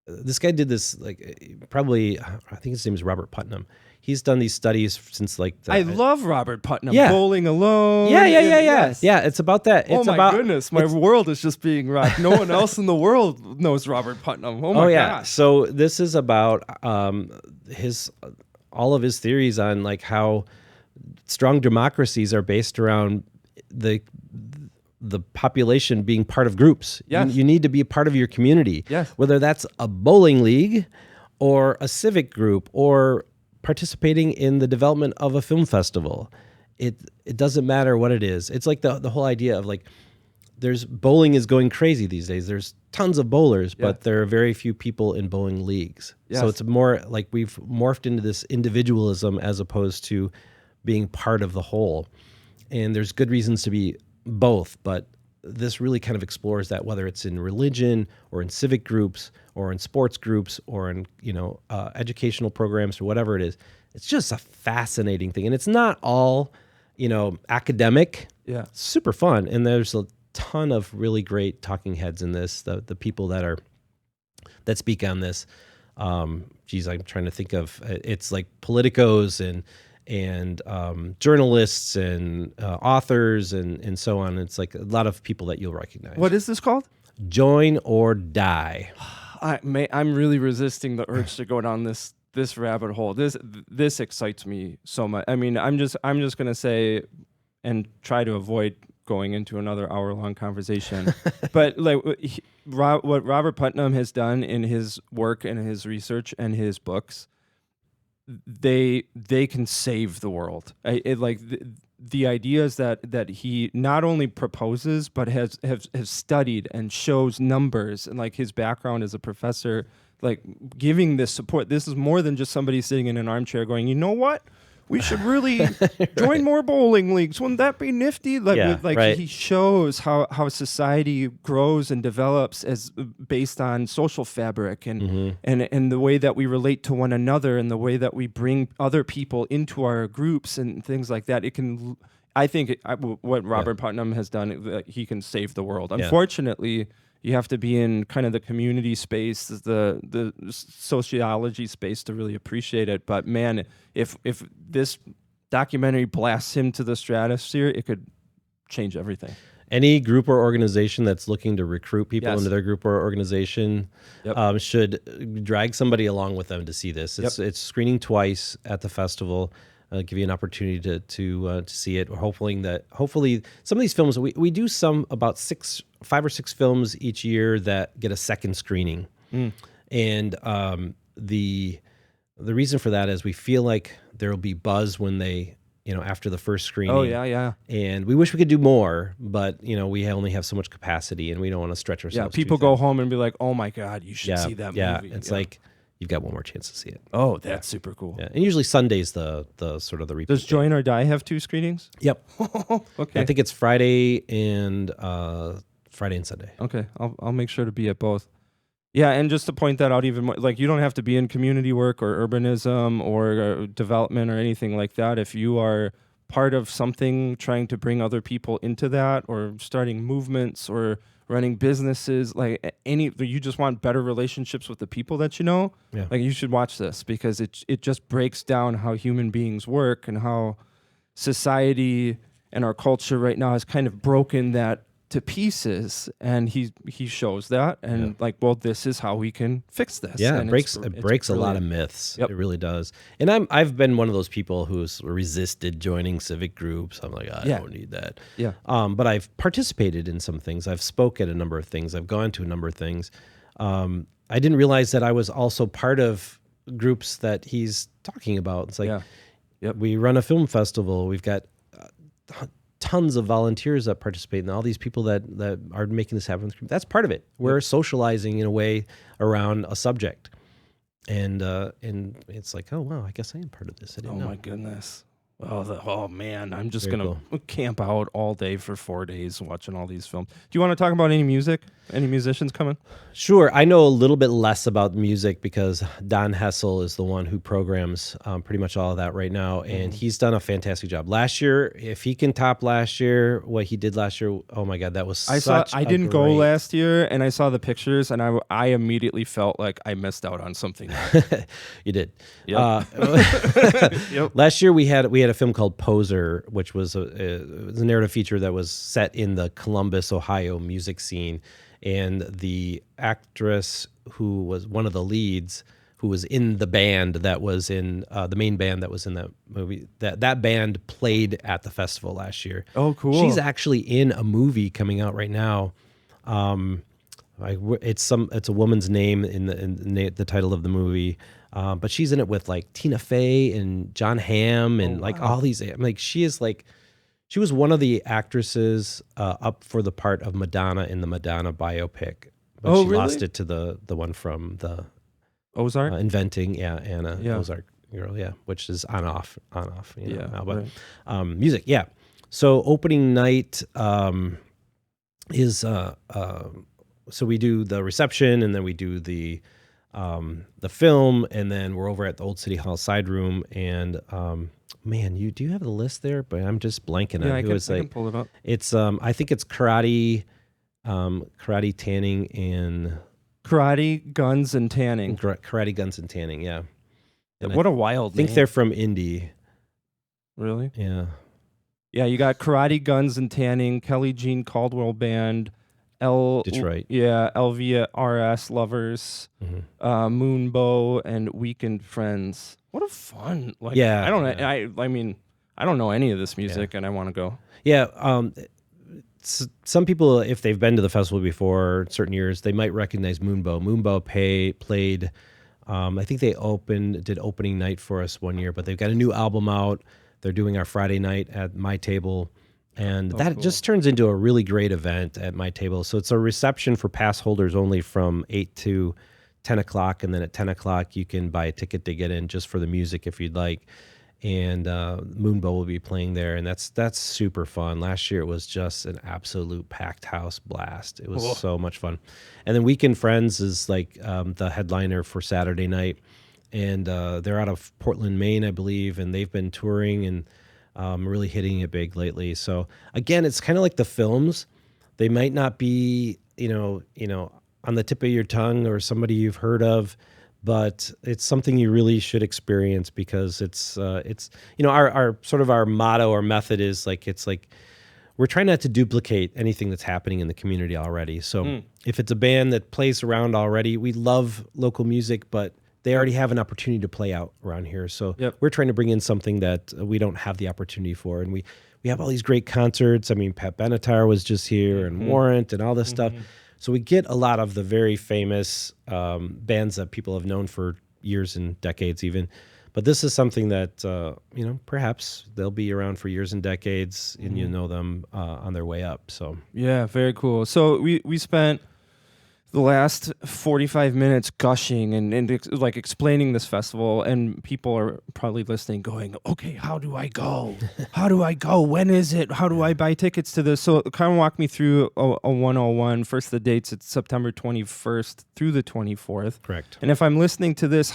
this guy did this, like, probably, I think his name is Robert Putnam. He's done these studies since like I love Robert Putnam. Yeah. Bowling Alone. Yeah. Yes. Yeah, it's about that. It's goodness, my world is just being rocked. No one else in the world knows Robert Putnam. Oh my gosh. So this is about all of his theories on like how strong democracies are based around the population being part of groups. Yes. You need to be a part of your community. Yes. Whether that's a bowling league or a civic group or participating in the development of a film festival. It doesn't matter what it is. It's like the whole idea of like, bowling is going crazy these days. There's tons of bowlers, but there are very few people in bowling leagues. Yes. So it's more like we've morphed into this individualism as opposed to being part of the whole. And there's good reasons to be both, but this really kind of explores that, whether it's in religion or in civic groups or in sports groups or in educational programs or whatever it is. It's just a fascinating thing, and it's not all academic. Yeah, super fun, and there's a ton of really great talking heads in this. The people that speak on this. I'm trying to think of. It's like politicos and journalists and authors and so on. It's like a lot of people that you'll recognize. What is this called? Join or Die. I'm really resisting the urge to go down this rabbit hole. This excites me so much. I mean, I'm just gonna say and try to avoid going into another hour-long conversation. But like what Robert Putnam has done in his work and his research and his books, they can save the world. The ideas that he not only proposes but has studied and shows numbers, and like his background as a professor, like giving this support. This is more than just somebody sitting in an armchair going, you know what? We should really join more bowling leagues. Wouldn't that be nifty? He shows how society grows and develops as based on social fabric and the way that we relate to one another and the way that we bring other people into our groups and things like that. What Robert Putnam has done, he can save the world. Unfortunately, you have to be in kind of the community space, the sociology space to really appreciate it. But man, if this documentary blasts him to the stratosphere, it could change everything. Any group or organization that's looking to recruit people into their group or organization should drag somebody along with them to see this. It's screening twice at the festival. Give you an opportunity to see it. We're hopefully some of these films, we do about 5 or 6 films each year that get a second screening. And the reason for that is we feel like there will be buzz when they, after the first screening. Oh, yeah. And we wish we could do more, but, we only have so much capacity and we don't want to stretch ourselves. Yeah, people go home and be like, oh my God, you should see that movie. Yeah, it's like, you've got one more chance to see it. Oh, that's super cool. Yeah, and usually Sunday's the sort of the repeat. Does Join or Die have 2 screenings? Yep. Okay. I think it's Friday and Sunday. Okay, I'll make sure to be at both. Yeah, and just to point that out even more, like you don't have to be in community work or urbanism or development or anything like that. If you are part of something trying to bring other people into that, or starting movements or running businesses, you just want better relationships with the people that you know, like you should watch this, because it just breaks down how human beings work and how society and our culture right now has kind of broken that to pieces, and he shows that, and this is how we can fix this. Yeah, and it breaks a lot of myths. Yep. It really does. And I've been one of those people who's resisted joining civic groups. I'm like, I don't need that. Yeah. But I've participated in some things. I've spoke at a number of things. I've gone to a number of things. I didn't realize that I was also part of groups that he's talking about. It's like, we run a film festival. We've got tons of volunteers that participate, and all these people that are making this happen. That's part of it. We're socializing in a way around a subject, and it's like, oh wow, I guess I am part of this. I didn't know. My goodness. Oh man, I'm just going to camp out all day for 4 days watching all these films. Do you want to talk about any music? Any musicians coming? Sure. I know a little bit less about music because Don Hessel is the one who programs pretty much all of that right now, and he's done a fantastic job. Last year, if he can top last year, what he did last year, oh my God, that was I didn't go last year, and I saw the pictures, and I immediately felt like I missed out on something. You did. Yep. Last year we had a film called Poser, which was a narrative feature that was set in the Columbus, Ohio music scene. And the actress who was one of the leads, who was in the band that was in the main band that was in that movie, that band played at the festival last year. Oh, cool. She's actually in a movie coming out right now. It's a woman's name in the title of the movie. But she's in it with like Tina Fey and John Hamm and all these. She was one of the actresses up for the part of Madonna in the Madonna biopic. But she lost it to the one from the Ozark? Inventing, Anna, Ozark girl, which is on off. Music, So opening night is so we do the reception, and then we do the film, and then we're over at the Old City Hall side room, and man, do you have the list there? But I'm just blanking on who it's like. I can pull it up. It's I think it's karate tanning and karate guns and tanning. Karate guns and tanning, yeah. And what a wild name. I think they're from Indy. Really? Yeah. Yeah, you got karate guns and tanning, Kelly Jean Caldwell Band, Detroit. Yeah, LVRS Lovers, Moonbow, and Weekend Friends. What a fun! Yeah, I don't know any of this music, and I want to go. Yeah, some people, if they've been to the festival before certain years, they might recognize Moonbow. Played. I think they did opening night for us one year, but they've got a new album out. They're doing our Friday night at My Table, and that cool. just turns into a really great event at My Table. So it's a reception for pass holders only from 8 to 10 o'clock, and then at 10 o'clock you can buy a ticket to get in just for the music if you'd like. And Moonbow will be playing there, and that's super fun. Last year it was just an absolute packed house blast. It was so much fun. And then Weekend Friends is like the headliner for Saturday night, and they're out of Portland, Maine, I believe, and they've been touring and really hitting it big lately. So again, it's kind of like the films. They might not be on the tip of your tongue or somebody you've heard of, but it's something you really should experience because it's our sort of our motto or method is it's like we're trying not to duplicate anything that's happening in the community already. So if it's a band that plays around already, we love local music, but they already have an opportunity to play out around here. So we're trying to bring in something that we don't have the opportunity for. And we have all these great concerts. I mean, Pat Benatar was just here and Warrant and all this stuff. So we get a lot of the very famous bands that people have known for years and decades even. But this is something that, perhaps they'll be around for years and decades and you know them on their way up. So yeah, very cool. So we spent the last 45 minutes gushing and explaining this festival, and people are probably listening going, okay, how do I go? How do I go? When is it? How do I buy tickets to this? So kind of walk me through a 101. First, the dates, it's September 21st through the 24th. Correct. And if I'm listening to this,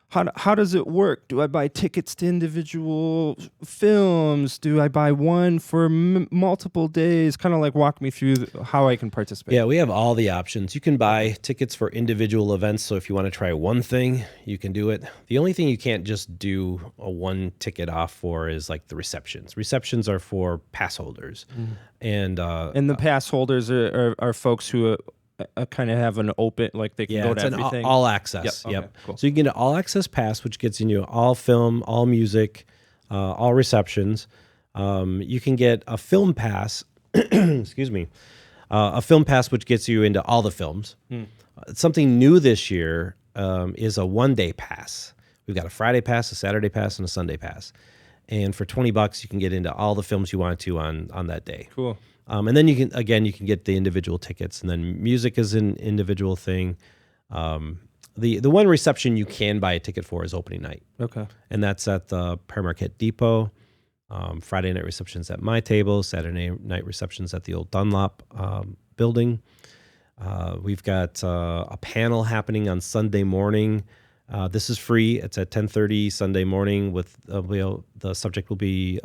how does it work? Do I buy tickets to individual films? Do I buy one for multiple days? Kind of walk me through how I can participate. Yeah, we have all the options. You can buy tickets for individual events. So if you want to try one thing, you can do it. The only thing you can't just do a one ticket off for is the receptions. Receptions are for pass holders. And the pass holders are folks who kind of have an open, they can go to everything. All access. Yep. Okay, cool. So you can get an all access pass, which gets you all film, all music, all receptions. You can get a film pass, excuse me, a film pass, which gets you into all the films. Something new this year is a 1-day pass. We've got a Friday pass, a Saturday pass, and a Sunday pass. And for $20, you can get into all the films you want to on that day. Cool. And then you can get the individual tickets, and then music is an individual thing. The one reception you can buy a ticket for is opening night. Okay. And that's at the Paramarquette Depot. Friday night receptions at My Table, Saturday night receptions at the old Dunlop building. We've got a panel happening on Sunday morning. This is free. It's at 10:30 Sunday morning. With the subject will be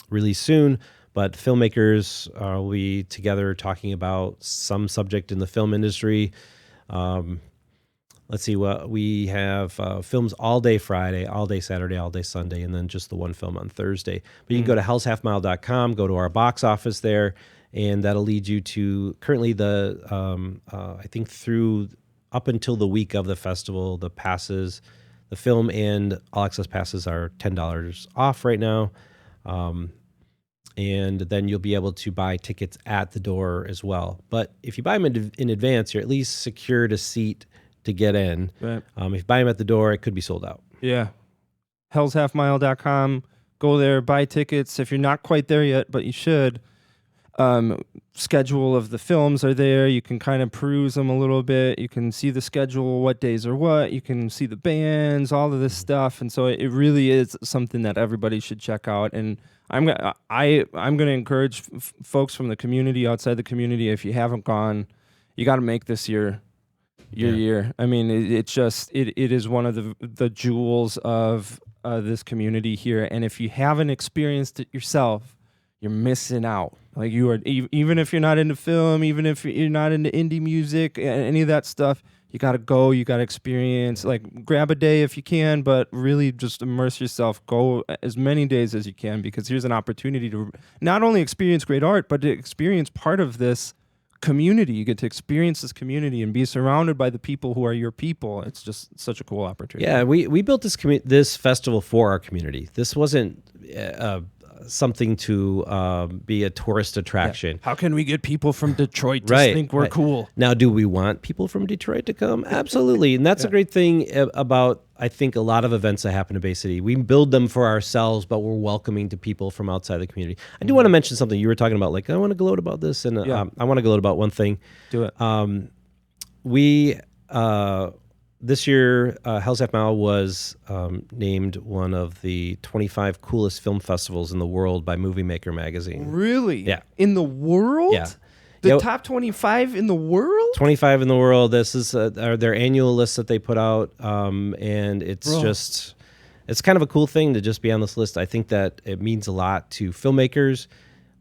released soon. But filmmakers will be together talking about some subject in the film industry. Let's see what we have. Films all day Friday, all day Saturday, all day Sunday, and then just the one film on Thursday. But you can go to hellshalfmile.com, go to our box office there, and that'll lead you to currently I think through up until the week of the festival, the passes, the film and all access passes are $10 off right now. And then you'll be able to buy tickets at the door as well. But if you buy them in advance, you're at least secured a seat to get in. Right. If you buy them at the door, it could be sold out. Yeah. hellshalfmile.com. Go there, buy tickets. If you're not quite there yet, but you should, schedule of the films are there. You can kind of peruse them a little bit. You can see the schedule, what days are what. You can see the bands, all of this stuff. And so it really is something that everybody should check out. And I'm gonna encourage folks from the community, outside the community, if you haven't gone, you got to make this your year. I mean, it is one of the jewels of this community here. And if you haven't experienced it yourself, you're missing out. You are, even if you're not into film, even if you're not into indie music, any of that stuff, you got to go, you got to experience, grab a day if you can, but really just immerse yourself. Go as many days as you can, because here's an opportunity to not only experience great art, but to experience part of this community. You get to experience this community and be surrounded by the people who are your people. It's just such a cool opportunity. Yeah, we built this festival for our community. This wasn't something to be a tourist attraction. How can we get people from Detroit to Right, think we're right. cool? Now, do we want people from Detroit to come? Absolutely. And that's a great thing about, I think, a lot of events that happen in Bay City. We build them for ourselves, but we're welcoming to people from outside the community. I do want to mention something you were talking about, like, I want to gloat about this, and I want to gloat about one thing. Do it. We this year, Hell's Half Mile was named one of the 25 coolest film festivals in the world by Movie Maker magazine. Really? Yeah. In the world? Yeah. The top 25 in the world? 25 in the world. This is their annual list that they put out, and it's just, it's kind of a cool thing to just be on this list. I think that it means a lot to filmmakers,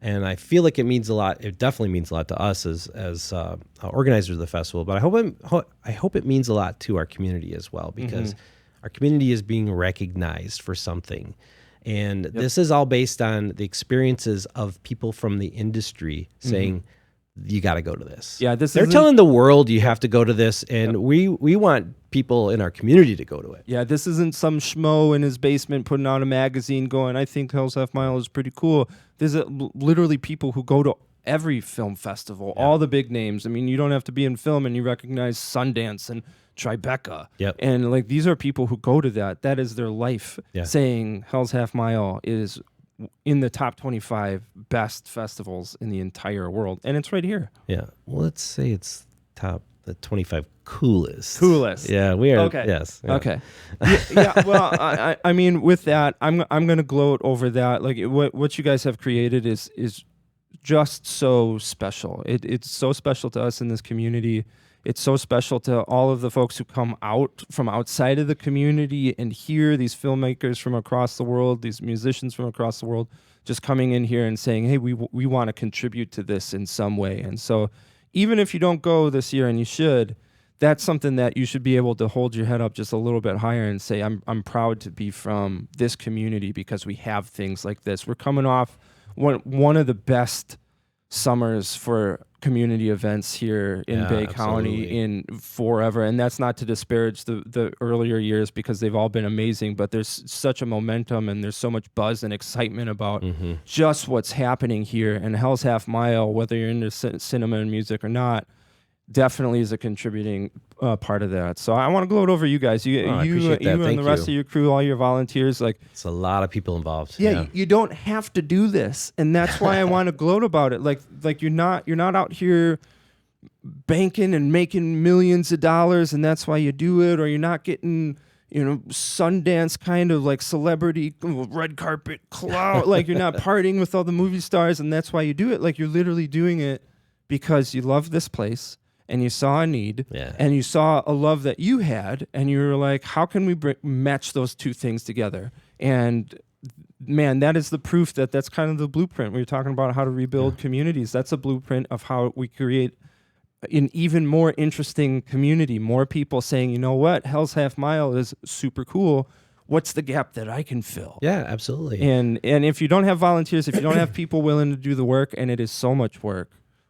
and I feel like it means a lot. It definitely means a lot to us as organizers of the festival. But I hope it means a lot to our community as well, because our community is being recognized for something, and this is all based on the experiences of people from the industry saying, you got to go to this. Yeah, they're telling the world you have to go to this, and we want people in our community to go to it. Yeah, this isn't some schmo in his basement putting out a magazine going, I think Hell's Half Mile is pretty cool. There's literally people who go to every film festival, all the big names. I mean, you don't have to be in film and you recognize Sundance and Tribeca. Yep. And like these are people who go to that. That is their life, saying Hell's Half Mile is in the top 25 best festivals in the entire world, and it's right here. Yeah. Well, let's say it's the 25 coolest. Yeah, we are. Okay. Yes. Yeah. Okay. Well, I mean, with that, I'm gonna gloat over that. Like what you guys have created is just so special. It's so special to us in this community. It's so special to all of the folks who come out from outside of the community and hear these filmmakers from across the world, these musicians from across the world, just coming in here and saying, hey, we want to contribute to this in some way. And so even if you don't go this year, and you should, that's something that you should be able to hold your head up just a little bit higher and say, I'm proud to be from this community because we have things like this. We're coming off one of the best summers for community events here in Bay County in forever, and that's not to disparage the earlier years, because they've all been amazing, but there's such a momentum and there's so much buzz and excitement about just what's happening here. And Hell's Half Mile, whether you're into cinema and music or not, definitely is a contributing part of that. So I want to gloat over you guys. You and the rest of your crew, all your volunteers. Like, it's a lot of people involved. Yeah, you don't have to do this, and that's why I want to gloat about it. Like you're not out here banking and making millions of dollars, and that's why you do it, or you're not getting Sundance kind of like celebrity red carpet clout. Like you're not partying with all the movie stars, and that's why you do it. Like you're literally doing it because you love this place. And you saw a need, and you saw a love that you had, and you were like, how can we match those two things together? And man, that is the proof that's kind of the blueprint. We were talking about how to rebuild communities. That's a blueprint of how we create an even more interesting community. More people saying, you know what, Hell's Half Mile is super cool. What's the gap that I can fill? Yeah, absolutely. And if you don't have volunteers, if you don't have people willing to do the work, and it is so much work,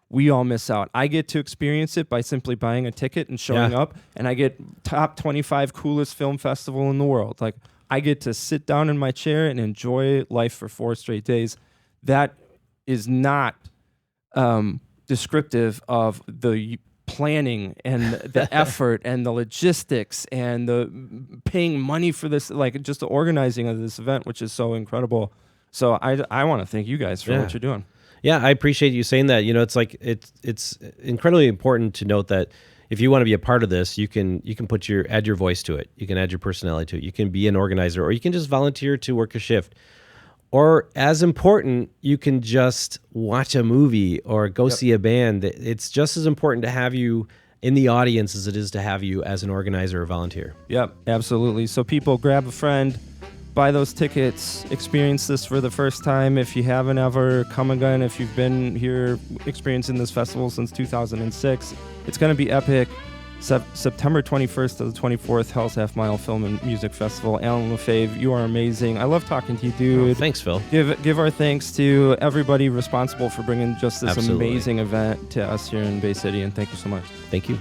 we all miss out. I get to experience it by simply buying a ticket and showing up, and I get top 25 coolest film festival in the world. Like, I get to sit down in my chair and enjoy life for 4 straight days. That is not descriptive of the planning and the effort and the logistics and the paying money for this, like just the organizing of this event, which is so incredible. So I want to thank you guys for what you're doing. Yeah, I appreciate you saying that. It's like it's incredibly important to note that if you want to be a part of this, you can add your voice to it. You can add your personality to it. You can be an organizer, or you can just volunteer to work a shift. Or as important, you can just watch a movie or go see a band. It's just as important to have you in the audience as it is to have you as an organizer or volunteer. Yep, absolutely. So people, grab a friend, buy those tickets, experience this for the first time. If you haven't ever, come again. If you've been here experiencing this festival since 2006, it's going to be epic. September 21st to the 24th, Hell's Half Mile Film and Music Festival. Alan LaFave, you are amazing. I love talking to you, dude. Oh, thanks, Phil. Give our thanks to everybody responsible for bringing just this amazing event to us here in Bay City, and thank you so much. Thank you.